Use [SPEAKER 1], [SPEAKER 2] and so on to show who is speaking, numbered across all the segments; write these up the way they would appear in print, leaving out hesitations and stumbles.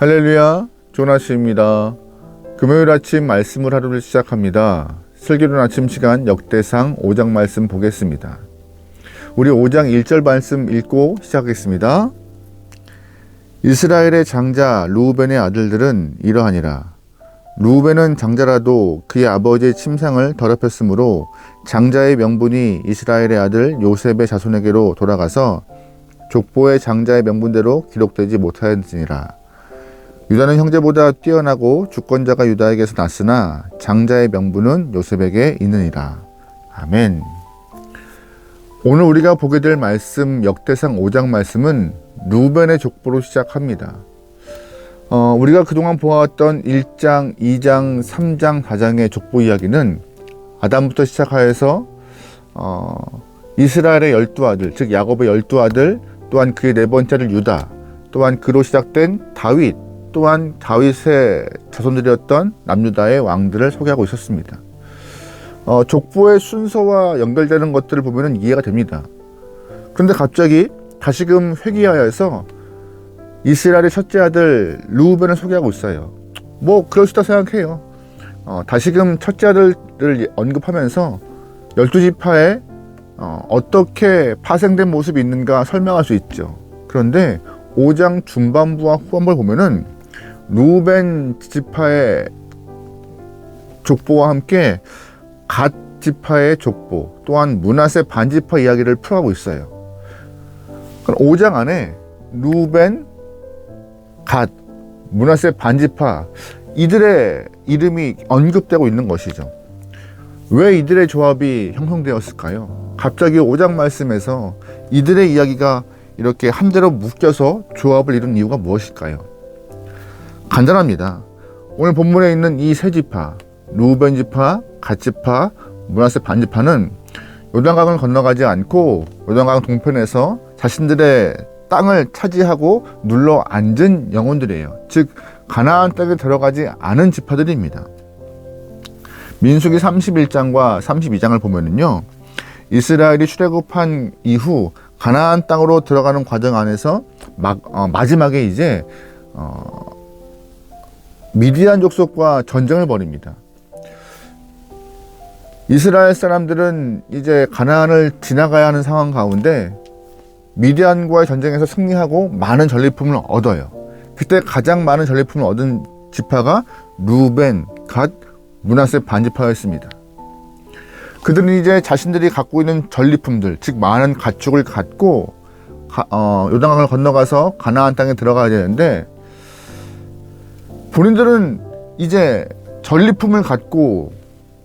[SPEAKER 1] 할렐루야, 조나시입니다. 금요일 아침 말씀을 하루를 시작합니다. 슬기로운 아침 시간 역대상 5장 말씀 보겠습니다. 우리 5장 1절 말씀 읽고 시작하겠습니다. 이스라엘의 장자 르우벤의 아들들은 이러하니라. 르우벤은 장자라도 그의 아버지의 침상을 더럽혔으므로 장자의 명분이 이스라엘의 아들 요셉의 자손에게로 돌아가서 족보의 장자의 명분대로 기록되지 못하였으니라. 유다는 형제보다 뛰어나고 주권자가 유다에게서 났으나 장자의 명분은 요셉에게 있느니라. 아멘. 오늘 우리가 보게 될 말씀 역대상 5장 말씀은 르우벤의 족보로 시작합니다. 우리가 그동안 보았던 1장, 2장, 3장, 4장의 족보 이야기는 아담부터 시작하여서 이스라엘의 12아들, 즉 야곱의 12아들, 또한 그의 네 번째 아들 유다, 또한 그로 시작된 다윗, 또한 다윗의 자손들이었던 남유다의 왕들을 소개하고 있었습니다. 족보의 순서와 연결되는 것들을 보면 이해가 됩니다. 그런데 갑자기 다시금 회귀하여서 이스라엘의 첫째 아들 르우벤을 소개하고 있어요. 뭐 그럴 수 있다 생각해요. 다시금 첫째 아들을 언급하면서 12지파에 어떻게 파생된 모습이 있는가 설명할 수 있죠. 그런데 5장 중반부와 후반부를 보면은 르우벤 지파의 족보와 함께 갓 지파의 족보, 또한 므낫세 반지파 이야기를 풀어가고 있어요. 5장 안에 르우벤, 갓, 므낫세 반지파 이들의 이름이 언급되고 있는 것이죠. 왜 이들의 조합이 형성되었을까요? 갑자기 5장 말씀에서 이들의 이야기가 이렇게 한대로 묶여서 조합을 이룬 이유가 무엇일까요? 간단합니다. 오늘 본문에 있는 이 세 지파, 르우벤 지파, 갓 지파, 므낫세 반지파는 요단강을 건너가지 않고 요단강 동편에서 자신들의 땅을 차지하고 눌러 앉은 영혼들이에요. 즉 가나안 땅에 들어가지 않은 지파들입니다. 민수기 31장과 32장을 보면은요, 이스라엘이 출애굽한 이후 가나안 땅으로 들어가는 과정 안에서 마지막에 이제 미디안 족속과 전쟁을 벌입니다. 이스라엘 사람들은 이제 가나안을 지나가야 하는 상황 가운데 미디안과의 전쟁에서 승리하고 많은 전리품을 얻어요. 그때 가장 많은 전리품을 얻은 지파가 르우벤, 갓, 므낫세 반지파였습니다. 그들은 이제 자신들이 갖고 있는 전리품들, 즉 많은 가축을 갖고 요단강을 건너가서 가나안 땅에 들어가야 되는데, 본인들은 이제 전리품을 갖고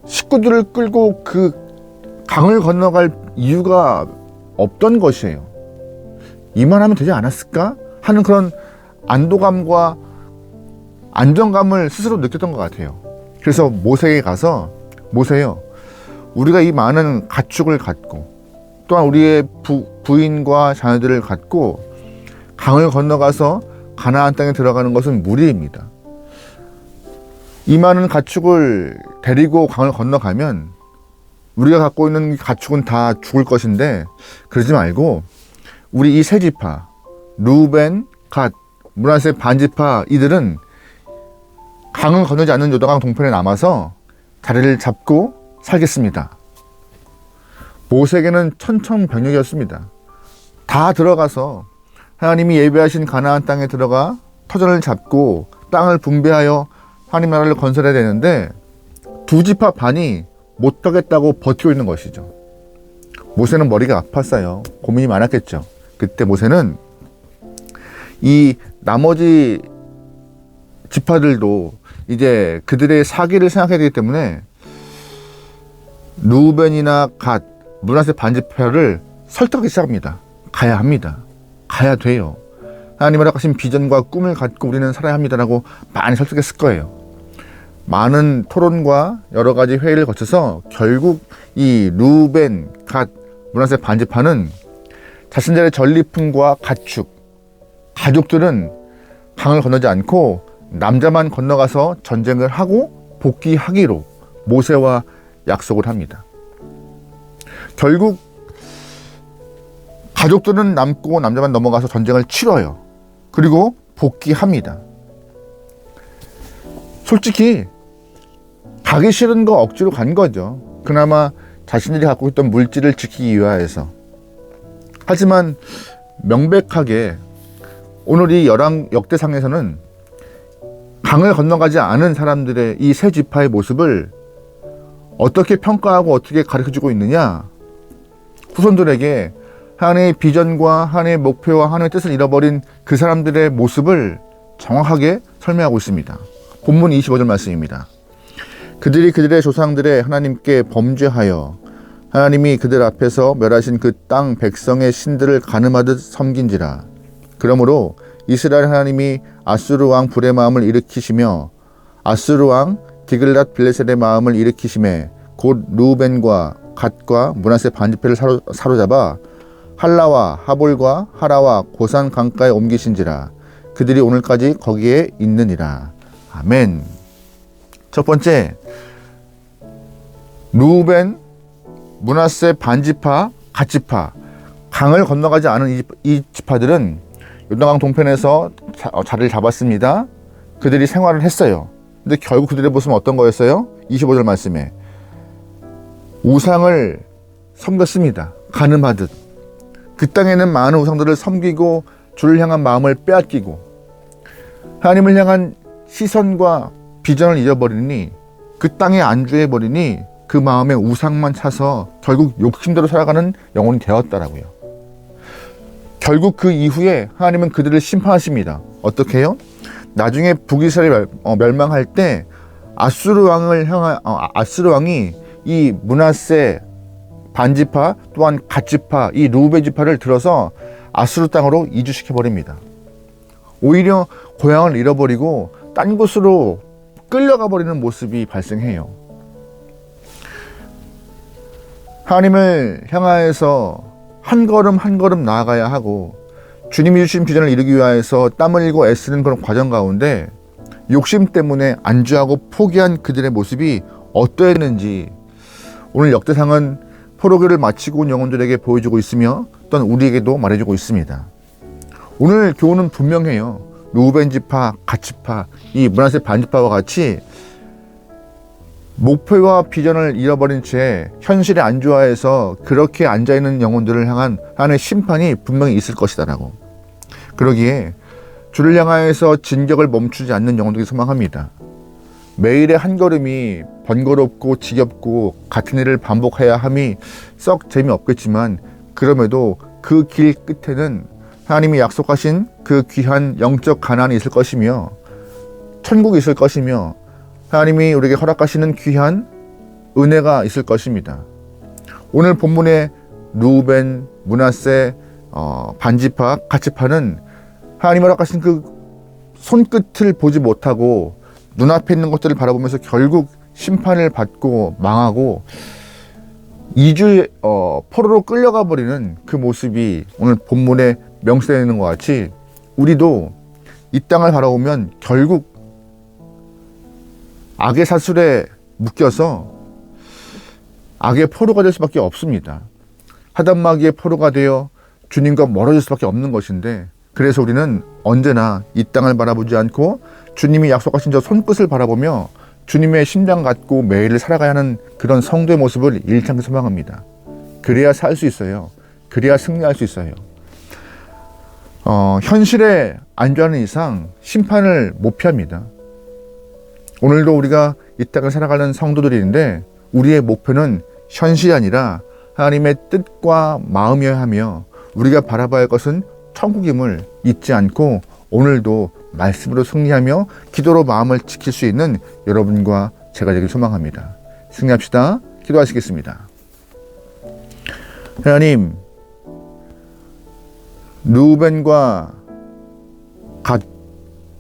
[SPEAKER 1] 식구들을 끌고 그 강을 건너갈 이유가 없던 것이에요. 이만하면 되지 않았을까 하는 그런 안도감과 안정감을 스스로 느꼈던 것 같아요. 그래서 모세에게 가서, 모세요, 우리가 이 많은 가축을 갖고 또한 우리의 부인과 자녀들을 갖고 강을 건너가서 가나안 땅에 들어가는 것은 무리입니다. 이 많은 가축을 데리고 강을 건너가면 우리가 갖고 있는 가축은 다 죽을 것인데, 그러지 말고 우리 이 세 지파, 르우벤, 갓, 므낫세 반지파 이들은 강을 건너지 않는 요단강 동편에 남아서 자리를 잡고 살겠습니다. 모세에게는 천천병력이었습니다. 다 들어가서 하나님이 예비하신 가나안 땅에 들어가 터전을 잡고 땅을 분배하여 하나님 나라를 건설해야 되는데 두 지파 반이 못하겠다고 버티고 있는 것이죠. 모세는 머리가 아팠어요. 고민이 많았겠죠. 그때 모세는 이 나머지 지파들도 이제 그들의 사기를 생각해야 되기 때문에 르우벤이나 갓, 므낫세 반지파를 설득하기 시작합니다. 가야 합니다. 가야 돼요. 하나님 허락하신 비전과 꿈을 갖고 우리는 살아야 합니다라고 많이 설득했을 거예요. 많은 토론과 여러 가지 회의를 거쳐서 결국 이 르우벤, 갓, 므낫세 반지파는 자신들의 전리품과 가축, 가족들은 강을 건너지 않고 남자만 건너가서 전쟁을 하고 복귀하기로 모세와 약속을 합니다. 결국 가족들은 남고 남자만 넘어가서 전쟁을 치러요. 그리고 복귀합니다. 솔직히 가기 싫은 거 억지로 간 거죠. 그나마 자신들이 갖고 있던 물질을 지키기 위하여서. 하지만 명백하게 오늘 이 열왕 역대상에서는 강을 건너가지 않은 사람들의 이 세 지파의 모습을 어떻게 평가하고 어떻게 가르쳐주고 있느냐. 후손들에게 하나님의 비전과 하나님의 목표와 하나님의 뜻을 잃어버린 그 사람들의 모습을 정확하게 설명하고 있습니다. 본문 25절 말씀입니다. 그들이 그들의 조상들의 하나님께 범죄하여 하나님이 그들 앞에서 멸하신 그 땅 백성의 신들을 가늠하듯 섬긴지라. 그러므로 이스라엘 하나님이 아수르 왕 불의 마음을 일으키시며 아수르 왕 디글랏 빌레셀의 마음을 일으키심에 곧 루벤과 갓과 므낫세 반지파를 사로잡아 할라와 하볼과 하라와 고산 강가에 옮기신지라. 그들이 오늘까지 거기에 있느니라. 아멘. 첫 번째, 루벤, 므낫세 반지파, 갓지파, 강을 건너가지 않은 이 지파들은 요단강 동편에서 자리를 잡았습니다. 그들이 생활을 했어요. 근데 결국 그들의 모습은 어떤 거였어요? 25절 말씀에 우상을 섬겼습니다. 가늠하듯. 그 땅에는 많은 우상들을 섬기고 주를 향한 마음을 빼앗기고 하나님을 향한 시선과 비전을 잃어버리니 그 땅에 안주해버리니 그 마음에 우상만 차서 결국 욕심대로 살아가는 영혼이 되었다라고요. 결국 그 이후에 하나님은 그들을 심판하십니다. 어떻게 해요? 나중에 북이스라엘이 멸망할 때 아수르 왕이 이 므낫세 반지파 또한 갓지파 이 루벤 지파를 들어서 아수르 땅으로 이주시켜 버립니다. 오히려 고향을 잃어버리고 딴 곳으로 끌려가 버리는 모습이 발생해요. 하나님을 향하여서 한 걸음 한 걸음 나아가야 하고 주님이 주신 비전을 이루기 위해서 땀을 흘리고 애쓰는 그런 과정 가운데 욕심 때문에 안주하고 포기한 그들의 모습이 어떠했는지 오늘 역대상은 포로기를 마치고 온 영혼들에게 보여주고 있으며 또한 우리에게도 말해주고 있습니다. 오늘 교훈은 분명해요. 루벤 지파, 갓지파, 이 므낫세 반지파와 같이 목표와 비전을 잃어버린 채 현실에 안주하여서 그렇게 앉아있는 영혼들을 향한 하나님의 심판이 분명히 있을 것이다라고. 그러기에 주를 향하여서 진격을 멈추지 않는 영혼들이 소망합니다. 매일의 한 걸음이 번거롭고 지겹고 같은 일을 반복해야 함이 썩 재미없겠지만 그럼에도 그 길 끝에는 하나님이 약속하신 그 귀한 영적 가난이 있을 것이며 천국이 있을 것이며 하나님이 우리에게 허락하시는 귀한 은혜가 있을 것입니다. 오늘 본문의 루벤, 므낫세, 반지파, 갓지파는 하나님 허락하신 그 손끝을 보지 못하고 눈앞에 있는 것들을 바라보면서 결국 심판을 받고 망하고 포로로 끌려가 버리는 그 모습이 오늘 본문에 명시되는 것 같이 우리도 이 땅을 바라보면 결국 악의 사슬에 묶여서 악의 포로가 될 수밖에 없습니다. 하단마귀의 포로가 되어 주님과 멀어질 수밖에 없는 것인데 그래서 우리는 언제나 이 땅을 바라보지 않고 주님이 약속하신 저 손끝을 바라보며 주님의 심장 갖고 매일을 살아가야 하는 그런 성도의 모습을 일창 소망합니다. 그래야 살 수 있어요. 그래야 승리할 수 있어요. 현실에 안주하는 이상 심판을 못 피합니다. 오늘도 우리가 이 땅을 살아가는 성도들인데 우리의 목표는 현실이 아니라 하나님의 뜻과 마음이어야 하며 우리가 바라봐야 할 것은 천국임을 잊지 않고 오늘도 말씀으로 승리하며 기도로 마음을 지킬 수 있는 여러분과 제가 되길 소망합니다. 승리합시다. 기도하시겠습니다. 하나님, 루벤과 갓,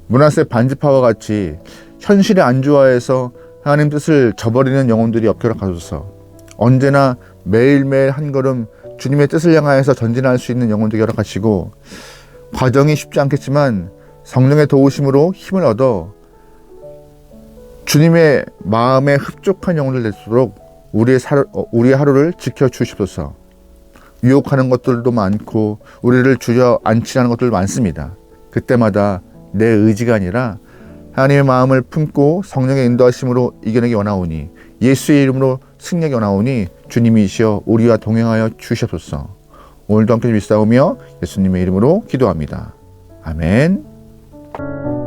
[SPEAKER 1] 므낫세 반지파와 같이 현실에 안주하여서 하나님 뜻을 저버리는 영혼들이 없게 하소서. 언제나 매일매일 한 걸음 주님의 뜻을 향하여서 전진할 수 있는 영혼들이 허락하시고 과정이 쉽지 않겠지만 성령의 도우심으로 힘을 얻어 주님의 마음에 흡족한 영혼들 될수록 우리의 하루를 지켜주시옵소서. 유혹하는 것들도 많고 우리를 주저앉히는 것들도 많습니다. 그때마다 내 의지가 아니라 하나님의 마음을 품고 성령의 인도하심으로 이겨내기 원하오니 예수의 이름으로 승리하기 원하오니 주님이시여 우리와 동행하여 주시옵소서. 오늘도 함께 믿사오며 예수님의 이름으로 기도합니다. 아멘.